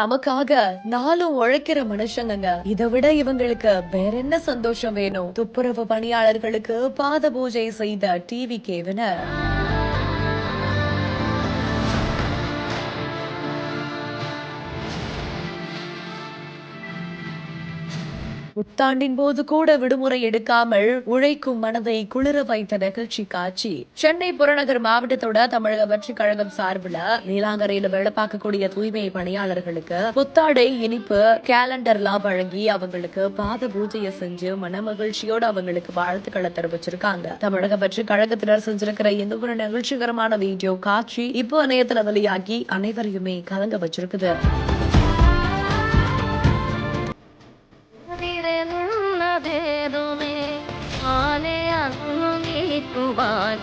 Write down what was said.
நமக்காக நாளும் உழைக்கிற மனுஷங்க. இதை விட இவங்களுக்கு வேற என்ன சந்தோஷம் வேணும்? துப்புரவு பணியாளர்களுக்கு பாத பூஜை செய்த டிவி கேவினர். புத்தாண்டின் போது கூட விடுமுறை எடுக்காமல் உழைக்கும் மனதை குளிர வைத்த நிகழ்ச்சி காட்சி. சென்னை புறநகர் மாவட்டத்தோட தமிழக வெற்றி கழகம் சார்பில் நீலாங்கரையில வேலை பார்க்கக்கூடிய தூய்மை பணியாளர்களுக்கு புத்தாடை, இனிப்பு, கேலண்டர்லாம் வழங்கி அவங்களுக்கு பாத பூஜையை செஞ்சு மன மகிழ்ச்சியோட அவங்களுக்கு வாழ்த்துக்களை தெரிவிச்சிருக்காங்க. தமிழக வெற்றி கழகத்தினர் செஞ்சிருக்கிற இந்த ஒரு நிகழ்ச்சிகரமான வீடியோ காட்சி இப்போ இணையத்துல வெளியாகி அனைவரையுமே கலங்க வச்சிருக்குது. Dame, ale ang ngituan,